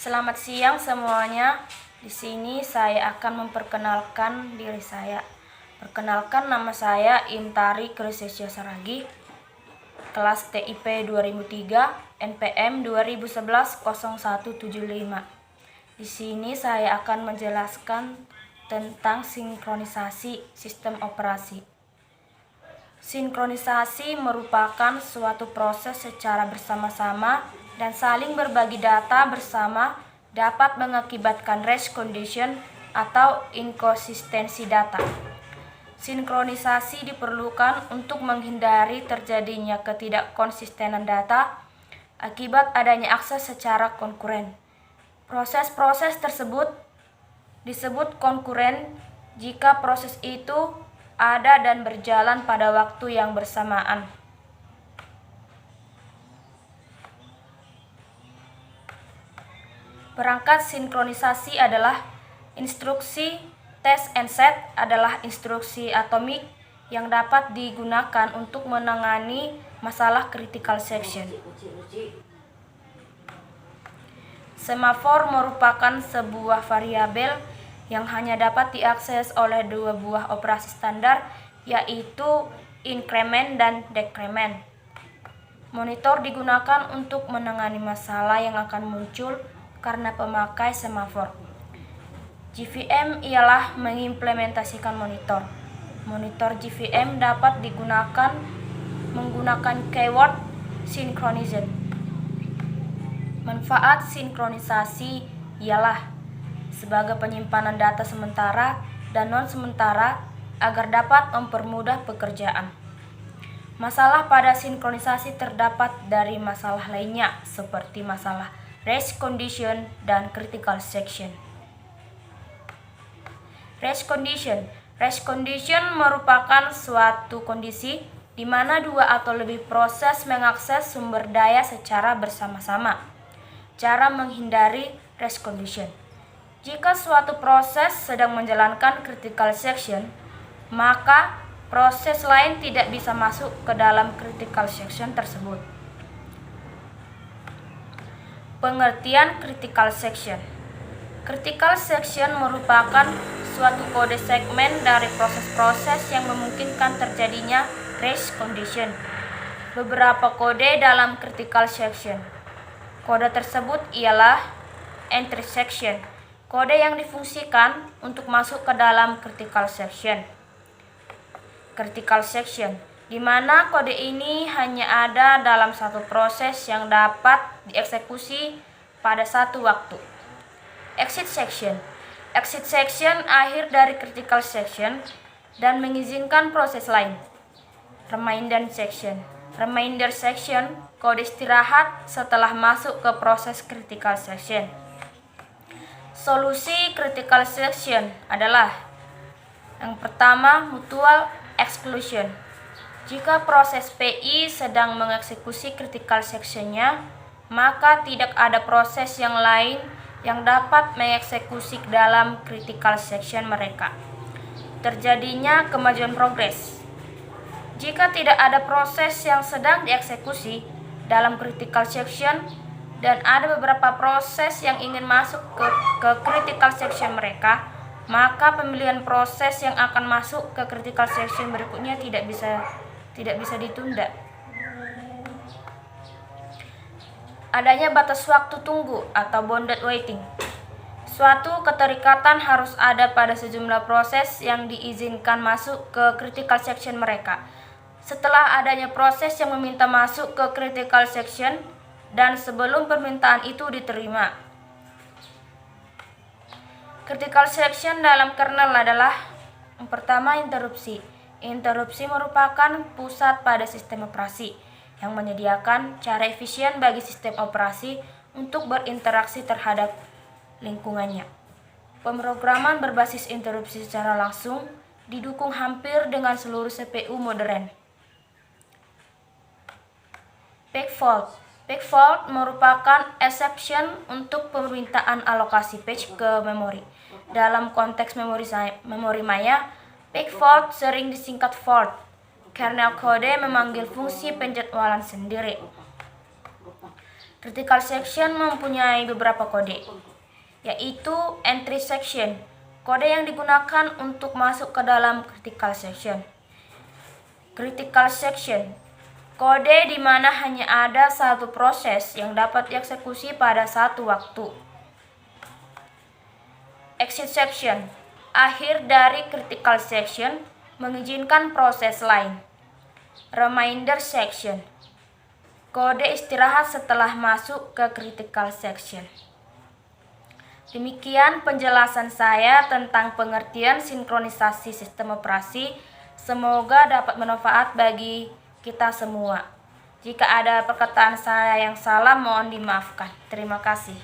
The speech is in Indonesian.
Selamat siang semuanya. Di sini saya akan memperkenalkan diri saya. Perkenalkan, nama saya Imtari Krisesya Saragi, kelas TIP 2003, NPM 2011-0175. Di sini saya akan menjelaskan tentang sinkronisasi sistem operasi. Sinkronisasi merupakan suatu proses secara bersama-sama dan saling berbagi data bersama dapat mengakibatkan race condition atau inkonsistensi data. Sinkronisasi diperlukan untuk menghindari terjadinya ketidakkonsistenan data akibat adanya akses secara konkuren. Proses-proses tersebut disebut konkuren jika proses itu ada dan berjalan pada waktu yang bersamaan. Perangkat sinkronisasi adalah instruksi. Test and set adalah instruksi atomik yang dapat digunakan untuk menangani masalah critical section. Semafor merupakan sebuah variabel yang hanya dapat diakses oleh dua buah operasi standar, yaitu increment dan decrement. Monitor digunakan untuk menangani masalah yang akan muncul karena pemakai semafor. JVM ialah mengimplementasikan monitor. Monitor JVM dapat digunakan menggunakan keyword synchronization. Manfaat sinkronisasi ialah sebagai penyimpanan data sementara dan non-sementara agar dapat mempermudah pekerjaan. Masalah pada sinkronisasi terdapat dari masalah lainnya seperti masalah race condition dan critical section. Race condition merupakan suatu kondisi di mana dua atau lebih proses mengakses sumber daya secara bersama-sama. Cara menghindari race condition. Jika suatu proses sedang menjalankan critical section, maka proses lain tidak bisa masuk ke dalam critical section tersebut. Pengertian critical section. Critical section merupakan suatu kode segmen dari proses-proses yang memungkinkan terjadinya race condition. Beberapa kode dalam critical section. Kode tersebut ialah entry section, kode yang difungsikan untuk masuk ke dalam critical section. Critical section, di mana kode ini hanya ada dalam satu proses yang dapat dieksekusi pada satu waktu. Exit section. Exit section akhir dari critical section dan mengizinkan proses lain. Remainder section. Remainder section, kode istirahat setelah masuk ke proses critical section. Solusi critical section adalah yang pertama, mutual exclusion. Jika proses PI sedang mengeksekusi critical section-nya, maka tidak ada proses yang lain yang dapat mengeksekusi dalam critical section mereka. Terjadinya kemajuan progres. Jika tidak ada proses yang sedang dieksekusi dalam critical section dan ada beberapa proses yang ingin masuk ke critical section mereka, maka pemilihan proses yang akan masuk ke critical section berikutnya tidak bisa ditunda. Adanya batas waktu tunggu atau bounded waiting. Suatu keterikatan harus ada pada sejumlah proses yang diizinkan masuk ke critical section mereka. Setelah adanya proses yang meminta masuk ke critical section dan sebelum permintaan itu diterima. Critical section dalam kernel adalah yang pertama, interupsi. Interupsi merupakan pusat pada sistem operasi yang menyediakan cara efisien bagi sistem operasi untuk berinteraksi terhadap lingkungannya. Pemrograman berbasis interupsi secara langsung didukung hampir dengan seluruh CPU modern. Page fault. Page fault merupakan exception untuk permintaan alokasi page ke memori. Dalam konteks memori maya, page fault sering disingkat fault. Kernel kode memanggil fungsi penjadwalan sendiri. Critical section mempunyai beberapa kode, yaitu entry section, kode yang digunakan untuk masuk ke dalam critical section. Critical section, kode di mana hanya ada satu proses yang dapat dieksekusi pada satu waktu. Exit section, akhir dari critical section mengizinkan proses lain. Reminder section, kode istirahat setelah masuk ke critical section. Demikian penjelasan saya tentang pengertian sinkronisasi sistem operasi. Semoga dapat bermanfaat bagi kita semua. Jika ada perkataan saya yang salah, mohon dimaafkan. Terima kasih.